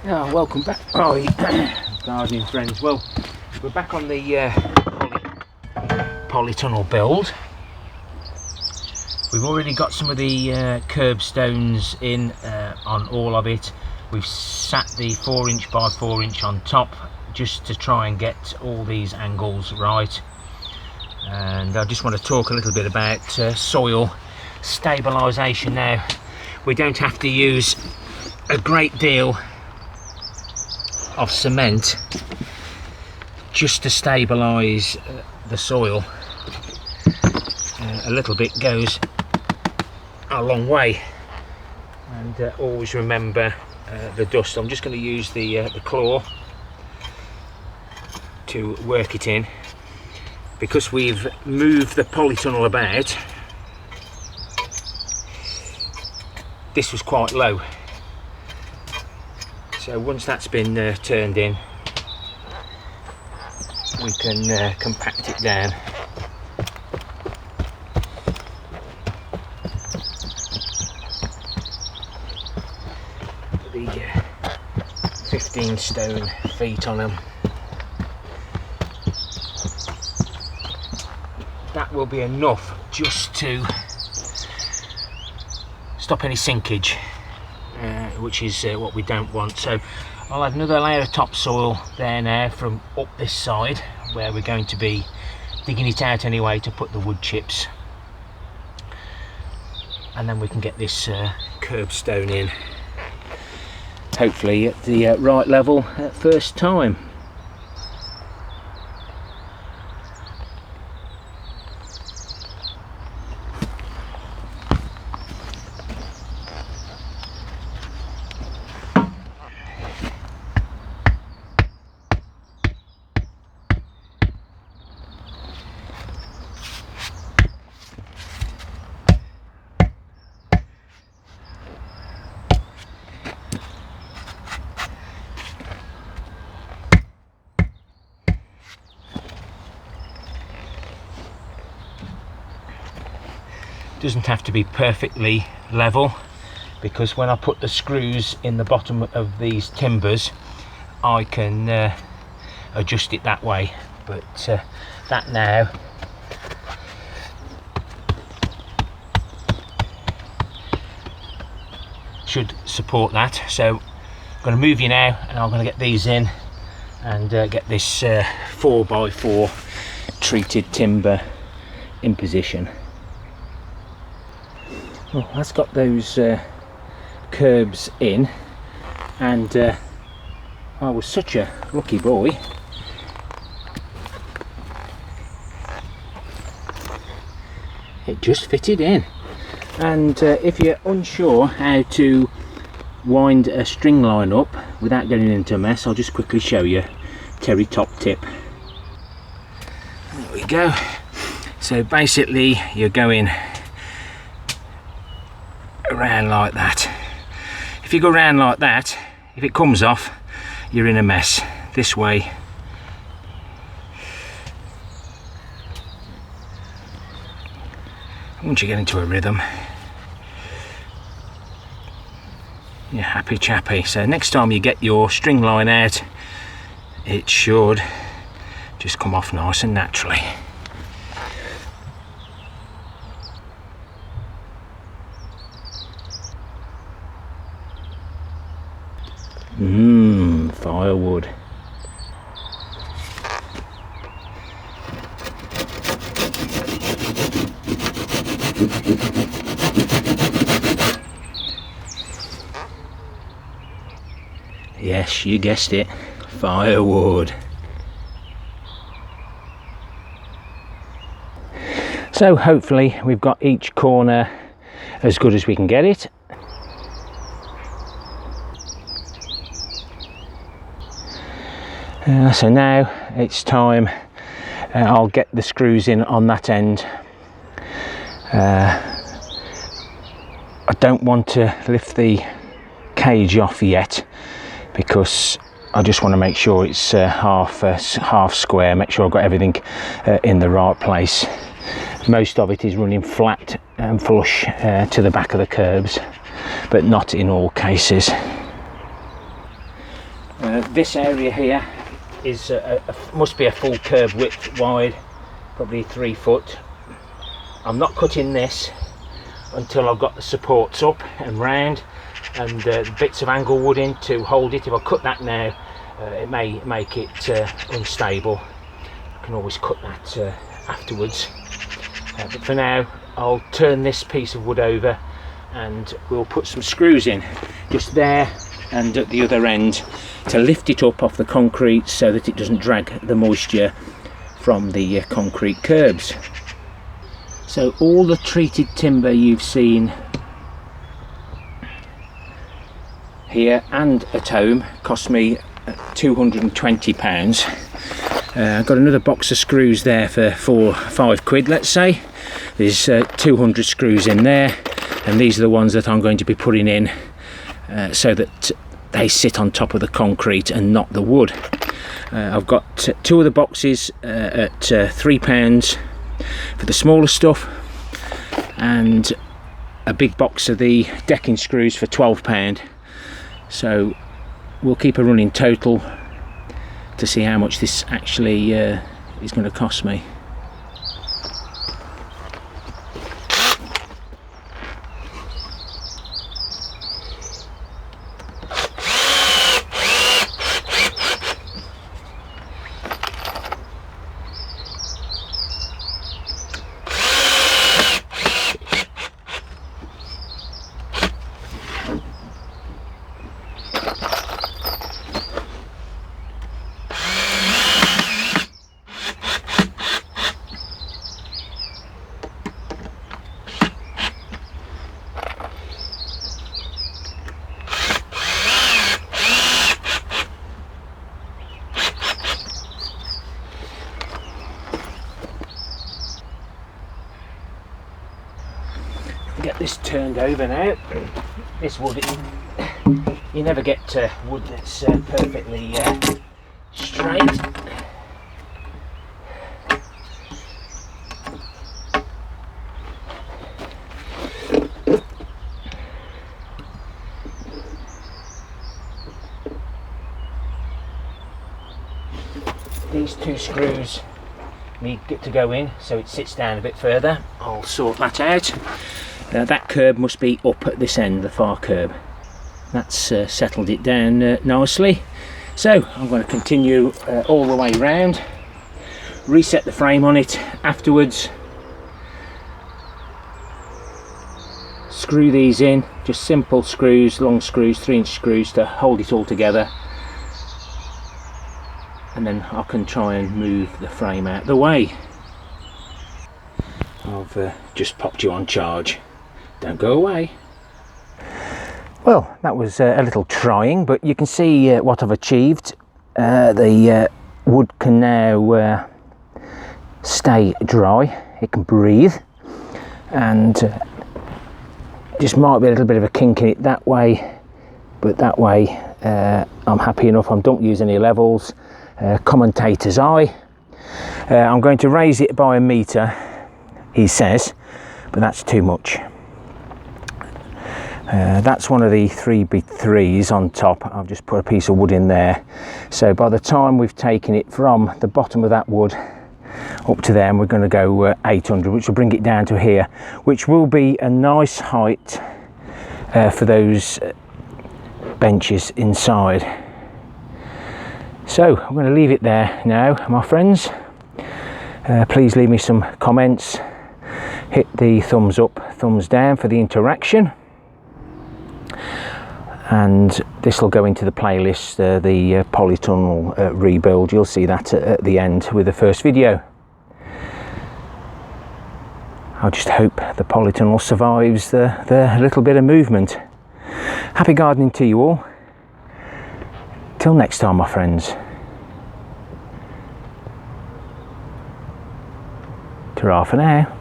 Oh, welcome back, gardening friends. Well, we're back on the polytunnel build. We've already got some of the curb stones in on all of it. We've sat the 4" by 4" on top just to try and get all these angles right. And I just want to talk a little bit about soil stabilisation now. We don't have to use a great deal of cement just to stabilise the soil. A little bit goes a long way, and always remember the dust. I'm just going to use the claw to work it in, because we've moved the polytunnel about. This was quite low, so once that's been turned in, we can compact it down. The 15 stone feet on them. That will be enough just to stop any sinkage, which is what we don't want. So I'll add another layer of topsoil there now from up this side, where we're going to be digging it out anyway to put the wood chips, and then we can get this curbstone in, hopefully at the right level at first time. Doesn't have to be perfectly level, because when I put the screws in the bottom of these timbers, I can adjust it that way. But that now should support that. So I'm going to move you now, and I'm going to get these in and get this 4 by 4 treated timber in position. Well, that's got those curbs in, and I was such a lucky boy. It just fitted in. And if you're unsure how to wind a string line up without getting into a mess, I'll just quickly show you. Terry top tip. There we go. So basically you're going around like that. If you go around like that, if it comes off, you're in a mess. This way, once you get into a rhythm, you're happy chappy. So next time you get your string line out, it should just come off nice and naturally. Firewood. Yes, you guessed it, firewood. So hopefully we've got each corner as good as we can get it. So now it's time, I'll get the screws in on that end. I don't want to lift the cage off yet, because I just want to make sure it's half square, make sure I've got everything in the right place. Most of it is running flat and flush to the back of the curbs, but not in all cases. This area here is must be a full curb width wide, probably 3 foot. I'm not cutting this until I've got the supports up and round and bits of angle wood in to hold it. If I cut that now, it may make it unstable. I can always cut that afterwards, but for now I'll turn this piece of wood over and we'll put some screws in just there and at the other end to lift it up off the concrete so that it doesn't drag the moisture from the concrete curbs. So all the treated timber you've seen here and at home cost me £220. I've got another box of screws there for 4 or 5 quid, let's say. There's 200 screws in there, and these are the ones that I'm going to be putting in so that they sit on top of the concrete and not the wood. I've got 2 of the boxes at £3 for the smaller stuff, and a big box of the decking screws for £12. So we'll keep a running total to see how much this actually is going to cost me. Get this turned over now. This wood, you never get wood that's perfectly straight. These 2 screws need to go in so it sits down a bit further. I'll sort that out. That curb must be up at this end, the far curb. That's settled it down nicely. So I'm going to continue all the way round, reset the frame on it afterwards, screw these in, just simple screws, long screws, 3-inch screws to hold it all together, and then I can try and move the frame out the way. I've just popped you on charge. Don't go away. Well, that was a little trying, but you can see what I've achieved. The wood can now stay dry, it can breathe, and just might be a little bit of a kink in it that way, but that way I'm happy enough. I don't use any levels. Commentator's eye. I'm going to raise it by 1 metre, he says, but that's too much. That's one of the 3x3s on top. I've just put a piece of wood in there, so by the time we've taken it from the bottom of that wood up to there, and we're going to go 800, which will bring it down to here, which will be a nice height for those benches inside. So I'm going to leave it there now, my friends. Please leave me some comments, hit the thumbs up, thumbs down for the interaction, and this will go into the playlist, the Polytunnel rebuild. You'll see that at the end with the first video. I just hope the Polytunnel survives the little bit of movement. Happy gardening to you all. Till next time, my friends. Ta-ra for now.